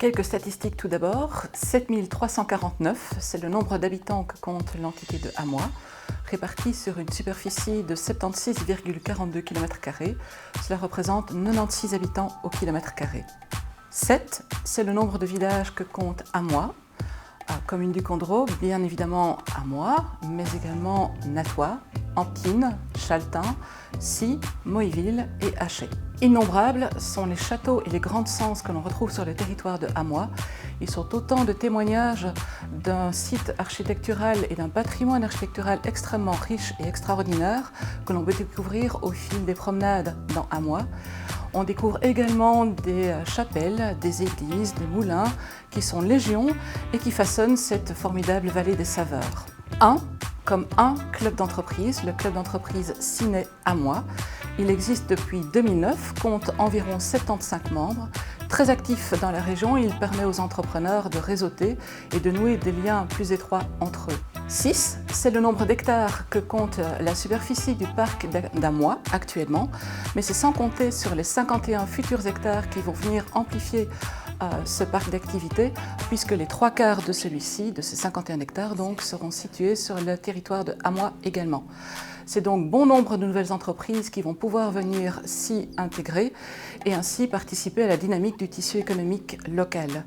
Quelques statistiques tout d'abord. 7349, c'est le nombre d'habitants que compte l'entité de Amois, répartis sur une superficie de 76,42 km². Cela représente 96 habitants au kilomètre carré. 7, c'est le nombre de villages que compte Amois, commune du Condro, bien évidemment Amois, mais également Natois, Amptines, Chaltin, Sie, Moyville et Haché. Innombrables sont les châteaux et les grandes censes que l'on retrouve sur le territoire de Amois. Ils sont autant de témoignages d'un site architectural et d'un patrimoine architectural extrêmement riche et extraordinaire que l'on peut découvrir au fil des promenades dans Amois. On découvre également des chapelles, des églises, des moulins qui sont légion et qui façonnent cette formidable vallée des saveurs. Comme un club d'entreprise, le club d'entreprise Ciné Amois. Il existe depuis 2009, compte environ 75 membres. Très actif dans la région, il permet aux entrepreneurs de réseauter et de nouer des liens plus étroits entre eux. 6, c'est le nombre d'hectares que compte la superficie du parc d'Amois actuellement, mais c'est sans compter sur les 51 futurs hectares qui vont venir amplifier ce parc d'activité, puisque les 3/4 de celui-ci, de ces 51 hectares, donc, seront situés sur le territoire de Amois également. C'est donc bon nombre de nouvelles entreprises qui vont pouvoir venir s'y intégrer et ainsi participer à la dynamique du tissu économique local.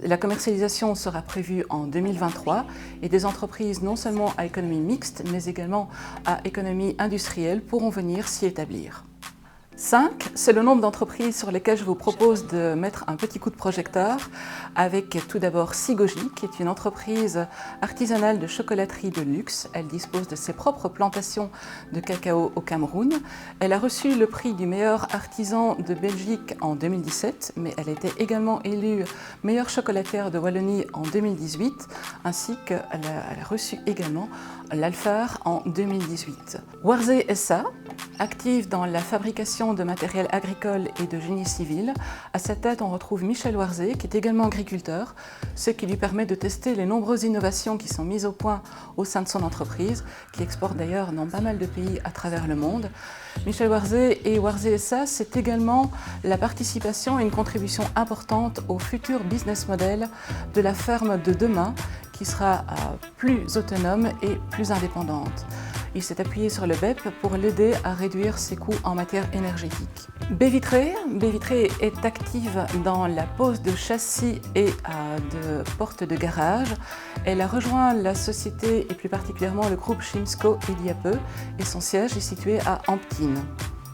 La commercialisation sera prévue en 2023 et des entreprises non seulement à économie mixte, mais également à économie industrielle pourront venir s'y établir. 5, c'est le nombre d'entreprises sur lesquelles je vous propose de mettre un petit coup de projecteur avec tout d'abord Sigoji, qui est une entreprise artisanale de chocolaterie de luxe. Elle dispose de ses propres plantations de cacao au Cameroun. Elle a reçu le prix du meilleur artisan de Belgique en 2017, mais elle était également élue meilleure chocolatière de Wallonie en 2018, ainsi qu'elle a reçu également l'Alphar en 2018. Warzé SA, active dans la fabrication de matériel agricole et de génie civil. À sa tête, on retrouve Michel Warzé, qui est également agriculteur, ce qui lui permet de tester les nombreuses innovations qui sont mises au point au sein de son entreprise, qui exporte d'ailleurs dans pas mal de pays à travers le monde. Michel Warzé et Warzé SA, c'est également la participation et une contribution importante au futur business model de la ferme de demain, qui sera plus autonome et plus indépendante. Il s'est appuyé sur le BEP pour l'aider à réduire ses coûts en matière énergétique. Baie-Vitrée est active dans la pose de châssis et de portes de garage. Elle a rejoint la société et plus particulièrement le groupe Chimsco il y a peu et son siège est situé à Amptines.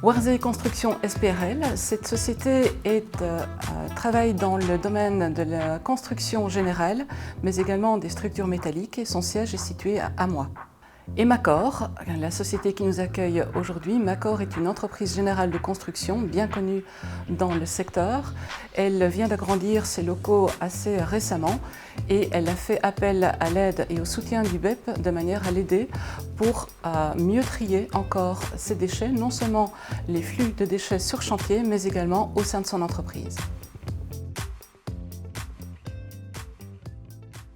Warzé Construction SPRL, cette société travaille dans le domaine de la construction générale, mais également des structures métalliques et son siège est situé à Amois. Et Macor, la société qui nous accueille aujourd'hui, Macor est une entreprise générale de construction bien connue dans le secteur. Elle vient d'agrandir ses locaux assez récemment et elle a fait appel à l'aide et au soutien du BEP de manière à l'aider pour mieux trier encore ses déchets, non seulement les flux de déchets sur chantier, mais également au sein de son entreprise.